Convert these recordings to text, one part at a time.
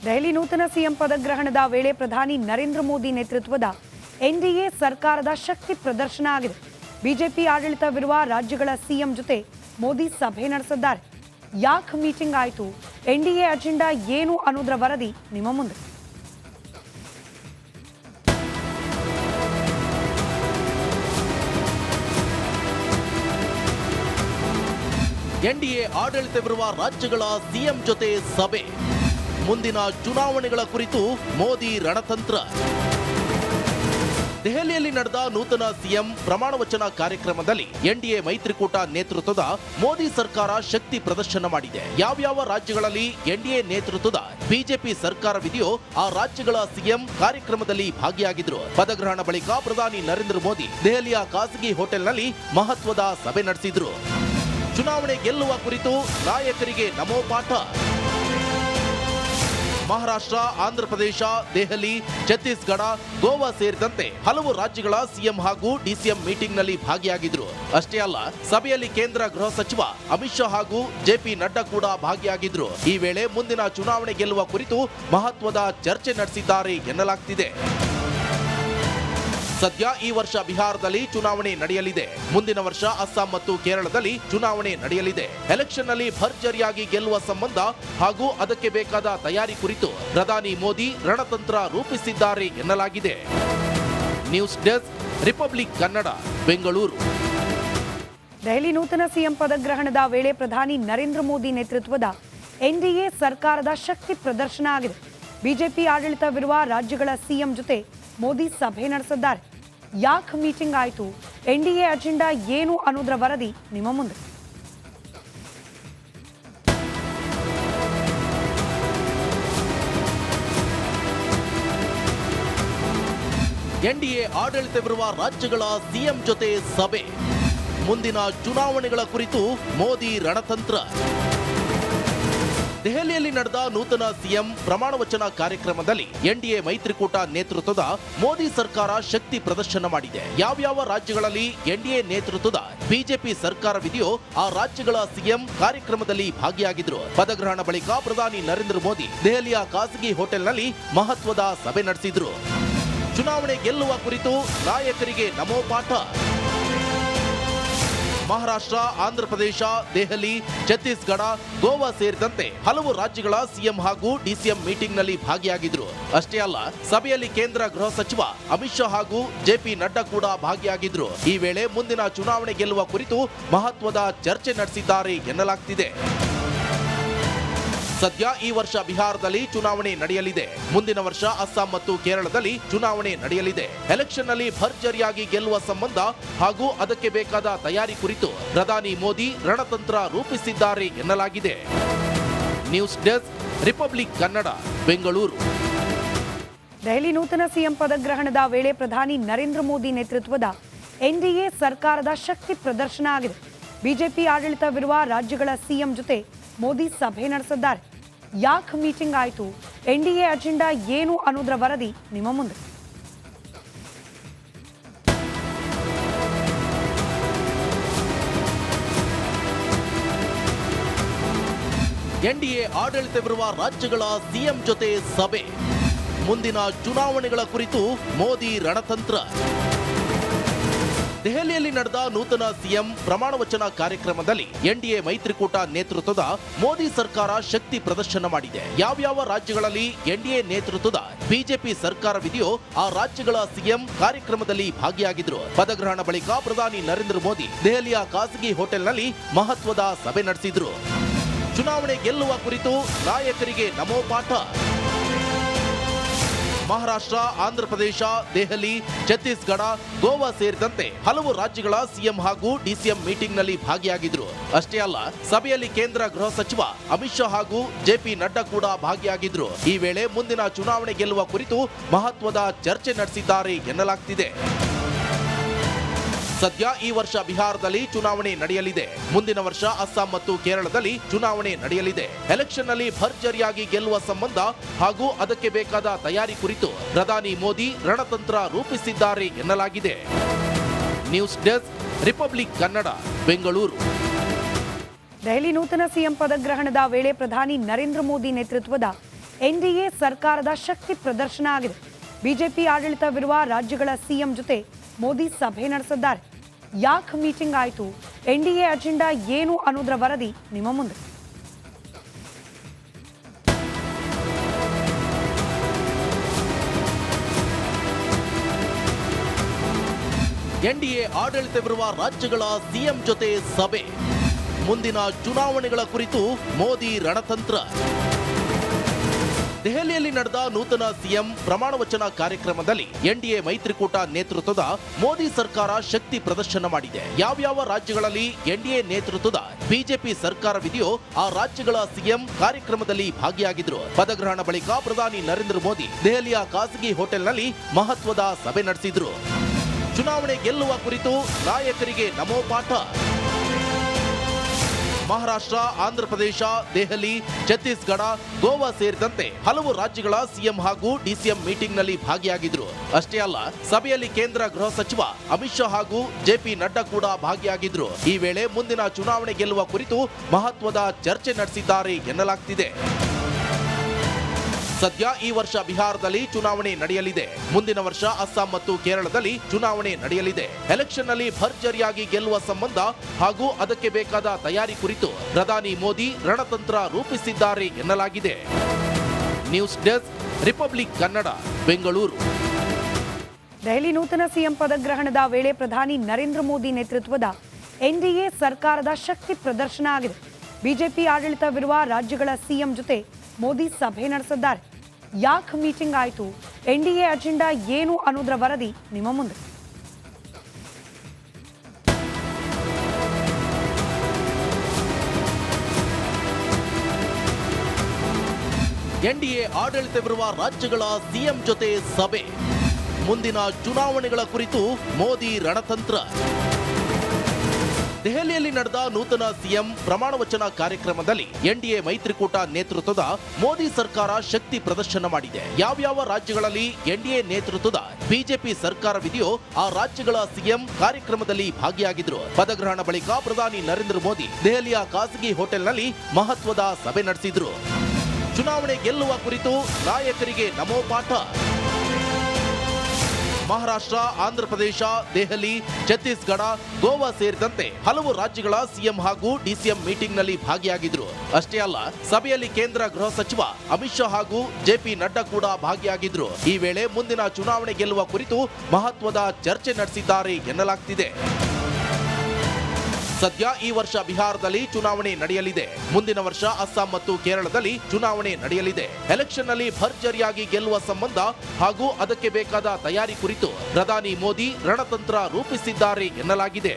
ದೆಹಲಿ ನೂತನ ಸಿಎಂ ಪದಗ್ರಹಣದ ವೇಳೆ ಪ್ರಧಾನಿ ನರೇಂದ್ರ ಮೋದಿ ನೇತೃತ್ವದ ಎನ್ಡಿಎ ಸರ್ಕಾರದ ಶಕ್ತಿ ಪ್ರದರ್ಶನ ಆಗಿದೆ. ಬಿಜೆಪಿ ಆಡಳಿತವಿರುವ ರಾಜ್ಯಗಳ ಸಿಎಂ ಜೊತೆ ಮೋದಿ ಸಭೆ ನಡೆಸಿದ್ದಾರೆ. ಯಾಕೆ ಮೀಟಿಂಗ್ ಆಯಿತು, ಎನ್ಡಿಎ ಅಜೆಂಡಾ ಏನು ಅನ್ನೋದರ ವರದಿ ನಿಮ್ಮ ಮುಂದೆ. ಎನ್ಡಿಎ ಆಡಳಿತವಿರುವ ರಾಜ್ಯಗಳ ಸಿಎಂ ಜೊತೆ ಸಭೆ, ಮುಂದಿನ ಚುನಾವಣೆಗಳ ಕುರಿತು ಮೋದಿ ರಣತಂತ್ರ. ದೆಹಲಿಯಲ್ಲಿ ನಡೆದ ನೂತನ ಸಿಎಂ ಪ್ರಮಾಣ ವಚನ ಕಾರ್ಯಕ್ರಮದಲ್ಲಿ ಎನ್ಡಿಎ ಮೈತ್ರಿಕೂಟ ನೇತೃತ್ವದ ಮೋದಿ ಸರ್ಕಾರ ಶಕ್ತಿ ಪ್ರದರ್ಶನ ಮಾಡಿದೆ. ಯಾವ್ಯಾವ ರಾಜ್ಯಗಳಲ್ಲಿ ಎನ್ಡಿಎ ನೇತೃತ್ವದ ಬಿಜೆಪಿ ಸರ್ಕಾರವಿದೆಯೋ ಆ ರಾಜ್ಯಗಳ ಸಿಎಂ ಕಾರ್ಯಕ್ರಮದಲ್ಲಿ ಭಾಗಿಯಾಗಿದ್ರು. ಪದಗ್ರಹಣ ಬಳಿಕ ಪ್ರಧಾನಿ ನರೇಂದ್ರ ಮೋದಿ ದೆಹಲಿಯ ಖಾಸಗಿ ಹೋಟೆಲ್ನಲ್ಲಿ ಮಹತ್ವದ ಸಭೆ ನಡೆಸಿದ್ರು. ಚುನಾವಣೆ ಗೆಲ್ಲುವ ಕುರಿತು ನಾಯಕರಿಗೆ ನಮೋ ಪಾಠ. ಮಹಾರಾಷ್ಟ್ರ, ಆಂಧ್ರಪ್ರದೇಶ, ದೆಹಲಿ, ಛತ್ತೀಸ್ಗಢ, ಗೋವಾ ಸೇರಿದಂತೆ ಹಲವು ರಾಜ್ಯಗಳ ಸಿಎಂ ಹಾಗೂ ಡಿಸಿಎಂ ಮೀಟಿಂಗ್ನಲ್ಲಿ ಭಾಗಿಯಾಗಿದ್ರು. ಅಷ್ಟೇ ಅಲ್ಲ, ಸಭೆಯಲ್ಲಿ ಕೇಂದ್ರ ಗೃಹ ಸಚಿವ ಅಮಿತ್ ಶಾ ಹಾಗೂ ಜೆಪಿ ನಡ್ಡಾ ಕೂಡ ಭಾಗಿಯಾಗಿದ್ರು. ಈ ವೇಳೆ ಮುಂದಿನ ಚುನಾವಣೆ ಗೆಲ್ಲುವ ಕುರಿತು ಮಹತ್ವದ ಚರ್ಚೆ ನಡೆಸಿದ್ದಾರೆ ಎನ್ನಲಾಗ್ತಿದೆ. ಸದ್ಯ ಈ ವರ್ಷ ಬಿಹಾರದಲ್ಲಿ ಚುನಾವಣೆ ನಡೆಯಲಿದೆ. ಮುಂದಿನ ವರ್ಷ ಅಸ್ಸಾಂ ಮತ್ತು ಕೇರಳದಲ್ಲಿ ಚುನಾವಣೆ ನಡೆಯಲಿದೆ. ಎಲೆಕ್ಷನ್ ನಲ್ಲಿ ಭರ್ಜರಿಯಾಗಿ ಗೆಲ್ಲುವ ಸಂಬಂಧ ಹಾಗೂ ಅದಕ್ಕೆ ಬೇಕಾದ ತಯಾರಿ ಕುರಿತು ಪ್ರಧಾನಿ ಮೋದಿ ರಣತಂತ್ರ ರೂಪಿಸಿದ್ದಾರೆ ಎನ್ನಲಾಗಿದೆ. News desk, republic Kannada, Bengaluru. Delhi ನೂತನ ಸಿಎಂ ಪದಗ್ರಹಣದ ವೇಳೆ ಪ್ರಧಾನಿ ನರೇಂದ್ರ ಮೋದಿ ನೇತೃತ್ವದ ಎನ್ಡಿಎ ಸರ್ಕಾರದ ಶಕ್ತಿ ಪ್ರದರ್ಶನ ಆಗಿದೆ. ಬಿಜೆಪಿ ಆಡಳಿತವಿರುವ ರಾಜ್ಯಗಳ ಸಿಎಂ ಜೊತೆ ಮೋದಿ ಸಭೆ ನಡೆಸಿದ್ದಾರೆ. ಯಾಕೆ ಮೀಟಿಂಗ್ ಆಯಿತು, ಎನ್ಡಿಎ ಅಜೆಂಡಾ ಏನು ಅನ್ನೋದರ ವರದಿ ನಿಮ್ಮ ಮುಂದೆ. ಎನ್ಡಿಎ ಆಡಳಿತವಿರುವ ರಾಜ್ಯಗಳ ಸಿಎಂ ಜೊತೆ ಸಭೆ, ಮುಂದಿನ ಚುನಾವಣೆಗಳ ಕುರಿತು ಮೋದಿ ರಣತಂತ್ರ. ದೆಹಲಿಯಲ್ಲಿ ನಡೆದ ನೂತನ ಸಿಎಂ ಪ್ರಮಾಣ ವಚನ ಕಾರ್ಯಕ್ರಮದಲ್ಲಿ ಎನ್ಡಿಎ ಮೈತ್ರಿಕೂಟ ನೇತೃತ್ವದ ಮೋದಿ ಸರ್ಕಾರ ಶಕ್ತಿ ಪ್ರದರ್ಶನ ಮಾಡಿದೆ. ಯಾವ್ಯಾವ ರಾಜ್ಯಗಳಲ್ಲಿ ಎನ್ಡಿಎ ನೇತೃತ್ವದ ಬಿಜೆಪಿ ಸರ್ಕಾರವಿದೆಯೋ ಆ ರಾಜ್ಯಗಳ ಸಿಎಂ ಕಾರ್ಯಕ್ರಮದಲ್ಲಿ ಭಾಗಿಯಾಗಿದ್ರು. ಪದಗ್ರಹಣ ಬಳಿಕ ಪ್ರಧಾನಿ ನರೇಂದ್ರ ಮೋದಿ ದೆಹಲಿಯ ಖಾಸಗಿ ಹೋಟೆಲ್ನಲ್ಲಿ ಮಹತ್ವದ ಸಭೆ ನಡೆಸಿದ್ರು. ಚುನಾವಣೆ ಗೆಲ್ಲುವ ಕುರಿತು ನಾಯಕರಿಗೆ ನಮೋ ಪಾಠ. ಮಹಾರಾಷ್ಟ್ರ, ಆಂಧ್ರಪ್ರದೇಶ, ದೆಹಲಿ, ಛತ್ತೀಸ್ಗಢ, ಗೋವಾ ಸೇರಿದಂತೆ ಹಲವು ರಾಜ್ಯಗಳ ಸಿಎಂ ಹಾಗೂ ಡಿಸಿಎಂ ಮೀಟಿಂಗ್ನಲ್ಲಿ ಭಾಗಿಯಾಗಿದ್ರು. ಅಷ್ಟೇ ಅಲ್ಲ, ಸಭೆಯಲ್ಲಿ ಕೇಂದ್ರ ಗೃಹ ಸಚಿವ ಅಮಿತ್ ಶಾ ಹಾಗೂ ಜೆಪಿ ನಡ್ಡಾ ಕೂಡ ಭಾಗಿಯಾಗಿದ್ರು. ಈ ವೇಳೆ ಮುಂದಿನ ಚುನಾವಣೆ ಗೆಲ್ಲುವ ಕುರಿತು ಮಹತ್ವದ ಚರ್ಚೆ ನಡೆಸಿದ್ದಾರೆ ಎನ್ನಲಾಗ್ತಿದೆ. ಸದ್ಯ ಈ ವರ್ಷ ಬಿಹಾರದಲ್ಲಿ ಚುನಾವಣೆ ನಡೆಯಲಿದೆ. ಮುಂದಿನ ವರ್ಷ ಅಸ್ಸಾಂ ಮತ್ತು ಕೇರಳದಲ್ಲಿ ಚುನಾವಣೆ ನಡೆಯಲಿದೆ. ಎಲೆಕ್ಷನ್ ನಲ್ಲಿ ಭರ್ಜರಿಯಾಗಿ ಗೆಲ್ಲುವ ಸಂಬಂಧ ಹಾಗೂ ಅದಕ್ಕೆ ಬೇಕಾದ ತಯಾರಿ ಕುರಿತು ಪ್ರಧಾನಿ ಮೋದಿ ರಣತಂತ್ರ ರೂಪಿಸಿದ್ದಾರೆ ಎನ್ನಲಾಗಿದೆ. News desk, republic Kannada, Bengaluru. Delhi ನೂತನ ಸಿಎಂ ಪದಗ್ರಹಣದ ವೇಳೆ ಪ್ರಧಾನಿ ನರೇಂದ್ರ ಮೋದಿ ನೇತೃತ್ವದ ಎನ್ಡಿಎ ಸರ್ಕಾರದ ಶಕ್ತಿ ಪ್ರದರ್ಶನ ಆಗಿದೆ. ಬಿಜೆಪಿ ಆಡಳಿತವಿರುವ ರಾಜ್ಯಗಳ ಸಿಎಂ ಜೊತೆ ಮೋದಿ ಸಭೆ ನಡೆಸಿದ್ದಾರೆ. ಯಾಕೆ ಮೀಟಿಂಗ್ ಆಯಿತು, ಎನ್ಡಿಎ ಅಜೆಂಡಾ ಏನು ಅನ್ನೋದರ ವರದಿ ನಿಮ್ಮ ಮುಂದೆ. ಎನ್ಡಿಎ ಆಡಳಿತವಿರುವ ರಾಜ್ಯಗಳ ಸಿಎಂ ಜೊತೆ ಸಭೆ, ಮುಂದಿನ ಚುನಾವಣೆಗಳ ಕುರಿತು ಮೋದಿ ರಣತಂತ್ರ. ದೆಹಲಿಯಲ್ಲಿ ನಡೆದ ನೂತನ ಸಿಎಂ ಪ್ರಮಾಣ ವಚನ ಕಾರ್ಯಕ್ರಮದಲ್ಲಿ ಎನ್ಡಿಎ ಮೈತ್ರಿಕೂಟ ನೇತೃತ್ವದ ಮೋದಿ ಸರ್ಕಾರ ಶಕ್ತಿ ಪ್ರದರ್ಶನ ಮಾಡಿದೆ. ಯಾವ್ಯಾವ ರಾಜ್ಯಗಳಲ್ಲಿ ಎನ್ಡಿಎ ನೇತೃತ್ವದ ಬಿಜೆಪಿ ಸರ್ಕಾರವಿದೆಯೋ ಆ ರಾಜ್ಯಗಳ ಸಿಎಂ ಕಾರ್ಯಕ್ರಮದಲ್ಲಿ ಭಾಗಿಯಾಗಿದ್ರು. ಪದಗ್ರಹಣ ಬಳಿಕ ಪ್ರಧಾನಿ ನರೇಂದ್ರ ಮೋದಿ ದೆಹಲಿಯ ಖಾಸಗಿ ಹೋಟೆಲ್ನಲ್ಲಿ ಮಹತ್ವದ ಸಭೆ ನಡೆಸಿದ್ರು. ಚುನಾವಣೆ ಗೆಲ್ಲುವ ಕುರಿತು ನಾಯಕರಿಗೆ ನಮೋ ಪಾಠ. ಮಹಾರಾಷ್ಟ್ರ, ಆಂಧ್ರಪ್ರದೇಶ, ದೆಹಲಿ, ಛತ್ತೀಸ್ಗಢ, ಗೋವಾ ಸೇರಿದಂತೆ ಹಲವು ರಾಜ್ಯಗಳ ಸಿಎಂ ಹಾಗೂ ಡಿಸಿಎಂ ಮೀಟಿಂಗ್ನಲ್ಲಿ ಭಾಗಿಯಾಗಿದ್ರು. ಅಷ್ಟೇ ಅಲ್ಲ, ಸಭೆಯಲ್ಲಿ ಕೇಂದ್ರ ಗೃಹ ಸಚಿವ ಅಮಿತ್ ಶಾ ಹಾಗೂ ಜೆಪಿ ನಡ್ಡಾ ಕೂಡ ಭಾಗಿಯಾಗಿದ್ರು. ಈ ವೇಳೆ ಮುಂದಿನ ಚುನಾವಣೆ ಗೆಲ್ಲುವ ಕುರಿತು ಮಹತ್ವದ ಚರ್ಚೆ ನಡೆಸಿದ್ದಾರೆ ಎನ್ನಲಾಗ್ತಿದೆ. ಸದ್ಯ ಈ ವರ್ಷ ಬಿಹಾರದಲ್ಲಿ ಚುನಾವಣೆ ನಡೆಯಲಿದೆ. ಮುಂದಿನ ವರ್ಷ ಅಸ್ಸಾಂ ಮತ್ತು ಕೇರಳದಲ್ಲಿ ಚುನಾವಣೆ ನಡೆಯಲಿದೆ. ಎಲೆಕ್ಷನ್ ನಲ್ಲಿ ಭರ್ಜರಿಯಾಗಿ ಗೆಲ್ಲುವ ಸಂಬಂಧ ಹಾಗೂ ಅದಕ್ಕೆ ಬೇಕಾದ ತಯಾರಿ ಕುರಿತು ಪ್ರಧಾನಿ ಮೋದಿ ರಣತಂತ್ರ ರೂಪಿಸಿದ್ದಾರೆ ಎನ್ನಲಾಗಿದೆ. News desk, republic Kannada, Bengaluru. Delhi ನೂತನ ಸಿಎಂ ಪದಗ್ರಹಣದ ವೇಳೆ ಪ್ರಧಾನಿ ನರೇಂದ್ರ ಮೋದಿ ನೇತೃತ್ವದ ಎನ್ಡಿಎ ಸರ್ಕಾರದ ಶಕ್ತಿ ಪ್ರದರ್ಶನ ಆಗಿದೆ. ಬಿಜೆಪಿ ಆಡಳಿತವಿರುವ ರಾಜ್ಯಗಳ ಸಿಎಂ ಜೊತೆ ಮೋದಿ ಸಭೆ ನಡೆಸಿದ್ದಾರೆ. ಯಾಕೆ ಮೀಟಿಂಗ್ ಆಯಿತು, ಎನ್ಡಿಎ ಅಜೆಂಡಾ ಏನು ಅನ್ನೋದರ ವರದಿ ನಿಮ್ಮ ಮುಂದೆ. ಎನ್ಡಿಎ ಆಡಳಿತವಿರುವ ರಾಜ್ಯಗಳ ಸಿಎಂ ಜೊತೆ ಸಭೆ. ಮುಂದಿನ ಚುನಾವಣೆಗಳ ಕುರಿತು ಮೋದಿ ರಣತಂತ್ರ. ದೆಹಲಿಯಲ್ಲಿ ನಡೆದ ನೂತನ ಸಿಎಂ ಪ್ರಮಾಣ ವಚನ ಕಾರ್ಯಕ್ರಮದಲ್ಲಿ ಎನ್ಡಿಎ ಮೈತ್ರಿಕೂಟ ನೇತೃತ್ವದ ಮೋದಿ ಸರ್ಕಾರ ಶಕ್ತಿ ಪ್ರದರ್ಶನ ಮಾಡಿದೆ. ಯಾವ್ಯಾವ ರಾಜ್ಯಗಳಲ್ಲಿ ಎನ್ಡಿಎ ನೇತೃತ್ವದ ಬಿಜೆಪಿ ಸರ್ಕಾರವಿದೆಯೋ ಆ ರಾಜ್ಯಗಳ ಸಿಎಂ ಕಾರ್ಯಕ್ರಮದಲ್ಲಿ ಭಾಗಿಯಾಗಿದ್ರು. ಪದಗ್ರಹಣ ಬಳಿಕ ಪ್ರಧಾನಿ ನರೇಂದ್ರ ಮೋದಿ ದೆಹಲಿಯ ಖಾಸಗಿ ಹೋಟೆಲ್ನಲ್ಲಿ ಮಹತ್ವದ ಸಭೆ ನಡೆಸಿದ್ರು. ಚುನಾವಣೆ ಗೆಲ್ಲುವ ಕುರಿತು ನಾಯಕರಿಗೆ ನಮೋ ಪಾಠ. ಮಹಾರಾಷ್ಟ್ರ, ಆಂಧ್ರಪ್ರದೇಶ, ದೆಹಲಿ, ಛತ್ತೀಸ್ಗಢ, ಗೋವಾ ಸೇರಿದಂತೆ ಹಲವು ರಾಜ್ಯಗಳ ಸಿಎಂ ಹಾಗೂ ಡಿಸಿಎಂ ಮೀಟಿಂಗ್ನಲ್ಲಿ ಭಾಗಿಯಾಗಿದ್ರು. ಅಷ್ಟೇ ಅಲ್ಲ, ಸಭೆಯಲ್ಲಿ ಕೇಂದ್ರ ಗೃಹ ಸಚಿವ ಅಮಿತ್ ಶಾ ಹಾಗೂ ಜೆಪಿ ನಡ್ಡಾ ಕೂಡ ಭಾಗಿಯಾಗಿದ್ರು. ಈ ವೇಳೆ ಮುಂದಿನ ಚುನಾವಣೆ ಗೆಲ್ಲುವ ಕುರಿತು ಮಹತ್ವದ ಚರ್ಚೆ ನಡೆಸಿದ್ದಾರೆ ಎನ್ನಲಾಗ್ತಿದೆ. ಸದ್ಯ ಈ ವರ್ಷ ಬಿಹಾರದಲ್ಲಿ ಚುನಾವಣೆ ನಡೆಯಲಿದೆ. ಮುಂದಿನ ವರ್ಷ ಅಸ್ಸಾಂ ಮತ್ತು ಕೇರಳದಲ್ಲಿ ಚುನಾವಣೆ ನಡೆಯಲಿದೆ. ಎಲೆಕ್ಷನ್ ನಲ್ಲಿ ಭರ್ಜರಿಯಾಗಿ ಗೆಲ್ಲುವ ಸಂಬಂಧ ಹಾಗೂ ಅದಕ್ಕೆ ಬೇಕಾದ ತಯಾರಿ ಕುರಿತು ಪ್ರಧಾನಿ ಮೋದಿ ರಣತಂತ್ರ ರೂಪಿಸಿದ್ದಾರೆ ಎನ್ನಲಾಗಿದೆ. News desk, republic Kannada, Bengaluru. Delhi ನೂತನ ಸಿಎಂ ಪದಗ್ರಹಣದ ವೇಳೆ ಪ್ರಧಾನಿ ನರೇಂದ್ರ ಮೋದಿ ನೇತೃತ್ವದ ಎನ್ಡಿಎ ಸರ್ಕಾರದ ಶಕ್ತಿ ಪ್ರದರ್ಶನ ಆಗಿದೆ. ಬಿಜೆಪಿ ಆಡಳಿತವಿರುವ ರಾಜ್ಯಗಳ ಸಿಎಂ ಜೊತೆ ಮೋದಿ ಸಭೆ ನಡೆಸಿದ್ದಾರೆ. ಯಾಕೆ ಮೀಟಿಂಗ್ ಆಯಿತು, ಎನ್ಡಿಎ ಅಜೆಂಡಾ ಏನು ಅನ್ನೋದರ ವರದಿ ನಿಮ್ಮ ಮುಂದೆ. ಎನ್ಡಿಎ ಆಡಳಿತವಿರುವ ರಾಜ್ಯಗಳ ಸಿಎಂ ಜೊತೆ ಸಭೆ. ಮುಂದಿನ ಚುನಾವಣೆಗಳ ಕುರಿತು ಮೋದಿ ರಣತಂತ್ರ. ದೆಹಲಿಯಲ್ಲಿ ನಡೆದ ನೂತನ ಸಿಎಂ ಪ್ರಮಾಣ ವಚನ ಕಾರ್ಯಕ್ರಮದಲ್ಲಿ ಎನ್ಡಿಎ ಮೈತ್ರಿಕೂಟ ನೇತೃತ್ವದ ಮೋದಿ ಸರ್ಕಾರ ಶಕ್ತಿ ಪ್ರದರ್ಶನ ಮಾಡಿದೆ. ಯಾವ್ಯಾವ ರಾಜ್ಯಗಳಲ್ಲಿ ಎನ್ಡಿಎ ನೇತೃತ್ವದ ಬಿಜೆಪಿ ಸರ್ಕಾರವಿದೆಯೋ ಆ ರಾಜ್ಯಗಳ ಸಿಎಂ ಕಾರ್ಯಕ್ರಮದಲ್ಲಿ ಭಾಗಿಯಾಗಿದ್ರು. ಪದಗ್ರಹಣ ಬಳಿಕ ಪ್ರಧಾನಿ ನರೇಂದ್ರ ಮೋದಿ ದೆಹಲಿಯ ಖಾಸಗಿ ಹೋಟೆಲ್ನಲ್ಲಿ ಮಹತ್ವದ ಸಭೆ ನಡೆಸಿದ್ರು. ಚುನಾವಣೆ ಗೆಲ್ಲುವ ಕುರಿತು ನಾಯಕರಿಗೆ ನಮೋ ಪಾಠ. ಮಹಾರಾಷ್ಟ್ರ, ಆಂಧ್ರಪ್ರದೇಶ, ದೆಹಲಿ, ಛತ್ತೀಸ್ಗಢ, ಗೋವಾ ಸೇರಿದಂತೆ ಹಲವು ರಾಜ್ಯಗಳ ಸಿಎಂ ಹಾಗೂ ಡಿಸಿಎಂ ಮೀಟಿಂಗ್ನಲ್ಲಿ ಭಾಗಿಯಾಗಿದ್ರು. ಅಷ್ಟೇ ಅಲ್ಲ, ಸಭೆಯಲ್ಲಿ ಕೇಂದ್ರ ಗೃಹ ಸಚಿವ ಅಮಿತ್ ಶಾ ಹಾಗೂ ಜೆಪಿ ನಡ್ಡಾ ಕೂಡ ಭಾಗಿಯಾಗಿದ್ರು. ಈ ವೇಳೆ ಮುಂದಿನ ಚುನಾವಣೆ ಗೆಲ್ಲುವ ಕುರಿತು ಮಹತ್ವದ ಚರ್ಚೆ ನಡೆಸಿದ್ದಾರೆ ಎನ್ನಲಾಗ್ತಿದೆ. ಸದ್ಯ ಈ ವರ್ಷ ಬಿಹಾರದಲ್ಲಿ ಚುನಾವಣೆ ನಡೆಯಲಿದೆ. ಮುಂದಿನ ವರ್ಷ ಅಸ್ಸಾಂ ಮತ್ತು ಕೇರಳದಲ್ಲಿ ಚುನಾವಣೆ ನಡೆಯಲಿದೆ. ಎಲೆಕ್ಷನ್ ನಲ್ಲಿ ಭರ್ಜರಿಯಾಗಿ ಗೆಲ್ಲುವ ಸಂಬಂಧ ಹಾಗೂ ಅದಕ್ಕೆ ಬೇಕಾದ ತಯಾರಿ ಕುರಿತು ಪ್ರಧಾನಿ ಮೋದಿ ರಣತಂತ್ರ ರೂಪಿಸಿದ್ದಾರೆ ಎನ್ನಲಾಗಿದೆ.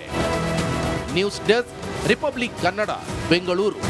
News desk, republic Kannada, Bengaluru.